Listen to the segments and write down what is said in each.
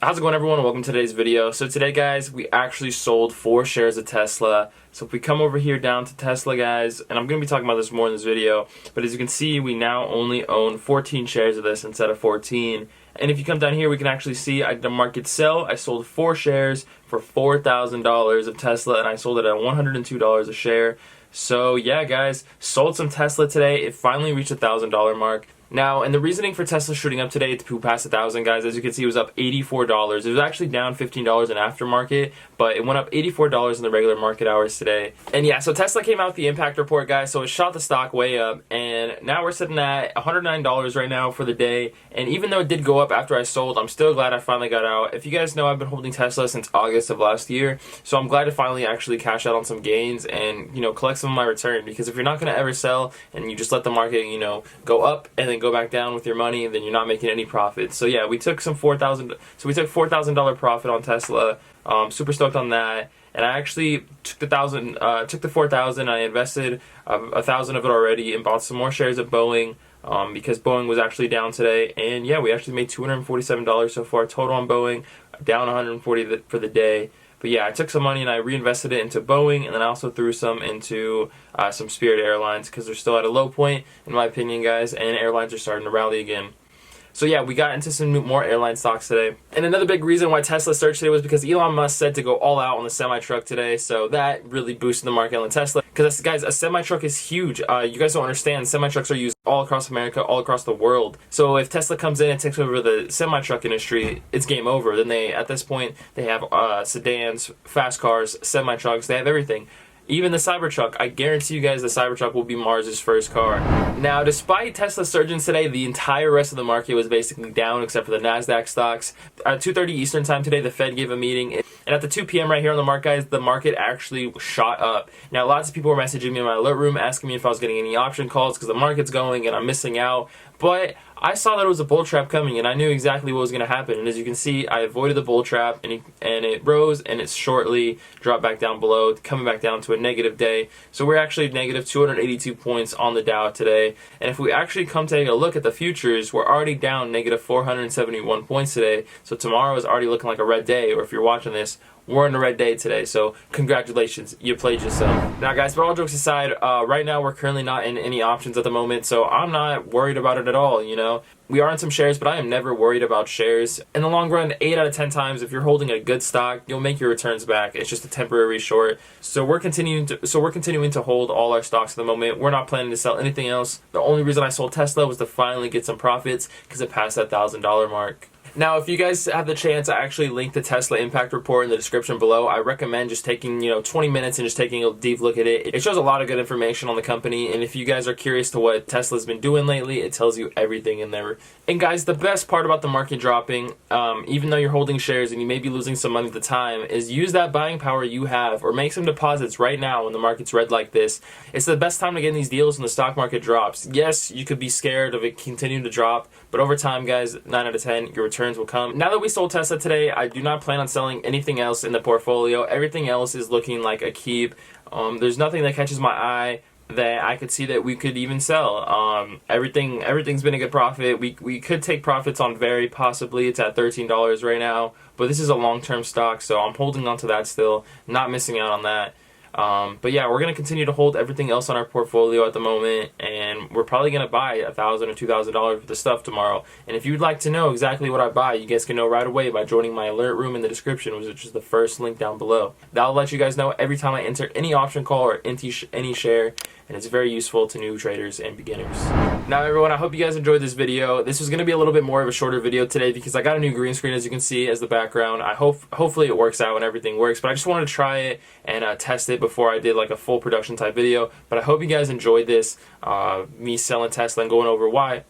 How's it going, everyone? Welcome to today's video. So today, guys, we actually sold 4 shares of Tesla. So if we come over here down to Tesla, guys, and I'm going to be talking about this more in this video, but as you can see, we now only own 14 shares of this instead of 14. And if you come down here, we can actually see the market sell. I sold 4 shares for $4,000 of Tesla, and I sold it at $102 a share. So yeah, guys, sold some Tesla today. It finally reached the $1,000 mark. Now, and the reasoning for Tesla shooting up today to pass 1,000, guys, as you can see, it was up $84. It was actually down $15 in aftermarket, but it went up $84 in the regular market hours today. And yeah, so Tesla came out with the impact report, guys, so it shot the stock way up, and now we're sitting at $109 right now for the day. And even though it did go up after I sold, I'm still glad I finally got out. If you guys know, I've been holding Tesla since August of last year, so I'm glad to finally actually cash out on some gains and, collect some of my return, because if you're not going to ever sell and you just let the market, go up and then go back down with your money, then you're not making any profit. So yeah, we took some $4,000 profit on Tesla. Super stoked on that. And I actually took the $4,000. I invested $1,000 of it already and bought some more shares of Boeing because Boeing was actually down today. And yeah, we actually made $247 so far total on Boeing, down $140 for the day. But yeah, I took some money and I reinvested it into Boeing, and then I also threw some into some Spirit Airlines because they're still at a low point, in my opinion, guys, and airlines are starting to rally again. So yeah, we got into some more airline stocks today. And another big reason why Tesla surged today was because Elon Musk said to go all out on the semi-truck today, so that really boosted the market on the Tesla. Because, guys, a semi-truck is huge. You guys don't understand, semi-trucks are used all across America, all across the world. So if Tesla comes in and takes over the semi-truck industry, it's game over. Then at this point, they have sedans, fast cars, semi-trucks, they have everything. Even the Cybertruck, I guarantee you guys the Cybertruck will be Mars's first car. Now, despite Tesla's surging today, the entire rest of the market was basically down except for the NASDAQ stocks. At 2:30 Eastern time today, the Fed gave a meeting, and at the 2 p.m. right here on the market, guys, the market actually shot up. Now, lots of people were messaging me in my alert room asking me if I was getting any option calls because the market's going and I'm missing out. But I saw that it was a bull trap coming, and I knew exactly what was going to happen. And as you can see, I avoided the bull trap, and it rose, and it shortly dropped back down below, coming back down to a negative day. So we're actually negative 282 points on the Dow today. And if we actually come take a look at the futures, we're already down negative 471 points today. So tomorrow is already looking like a red day, or if you're watching this, we're in a red day today, so congratulations, you played yourself. Now, guys, but all jokes aside, right now we're currently not in any options at the moment, so I'm not worried about it at all, We are in some shares, but I am never worried about shares. In the long run, 8 out of 10 times, if you're holding a good stock, you'll make your returns back. It's just a temporary short. So we're continuing to hold all our stocks at the moment. We're not planning to sell anything else. The only reason I sold Tesla was to finally get some profits because it passed that $1,000 mark. Now, if you guys have the chance, I actually link the Tesla impact report in the description below. I recommend just taking, 20 minutes and just taking a deep look at it. It shows a lot of good information on the company, and if you guys are curious to what Tesla's been doing lately, it tells you everything in there. And guys, the best part about the market dropping, even though you're holding shares and you may be losing some money at the time, is use that buying power you have or make some deposits right now when the market's red like this. It's the best time to get in these deals when the stock market drops. Yes, you could be scared of it continuing to drop, but over time, guys, 9 out of 10, your returns will come. Now that we sold Tesla today, I do not plan on selling anything else in the portfolio. Everything else is looking like a keep. There's nothing that catches my eye that I could see that we could even sell. Everything's been a good profit. We could take profits on Very, possibly. It's at $13 right now, but this is a long-term stock, so I'm holding on to that still, not missing out on that. But yeah, we're going to continue to hold everything else on our portfolio at the moment, and we're probably going to buy $1,000 or $2,000 worth of stuff tomorrow. And if you'd like to know exactly what I buy, you guys can know right away by joining my alert room in the description, which is the first link down below. That'll let you guys know every time I enter any option call or any share, and it's very useful to new traders and beginners. Now, everyone, I hope you guys enjoyed this video. This was going to be a little bit more of a shorter video today because I got a new green screen, as you can see, as the background. Hopefully it works out and everything works, but I just wanted to try it and test it before I did like a full production type video. But I hope you guys enjoyed this, me selling Tesla and going over why.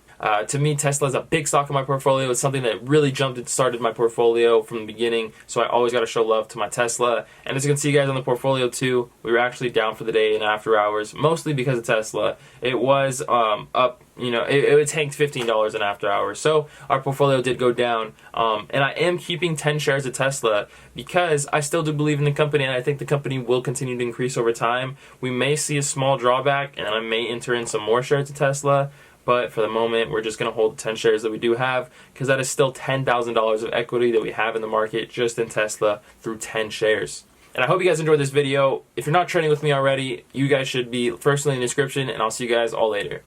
To me, Tesla is a big stock in my portfolio. It's something that really jumped and started my portfolio from the beginning, so I always got to show love to my Tesla. And as you can see, guys, on the portfolio too, we were actually down for the day in after hours, mostly because of Tesla. It was up, it tanked $15 in after hours, so our portfolio did go down. And I am keeping 10 shares of Tesla because I still do believe in the company, and I think the company will continue to increase over time. We may see a small drawback, and I may enter in some more shares of Tesla. But for the moment, we're just going to hold the 10 shares that we do have, because that is still $10,000 of equity that we have in the market just in Tesla through 10 shares. And I hope you guys enjoyed this video. If you're not trading with me already, you guys should be firstly in the description, and I'll see you guys all later.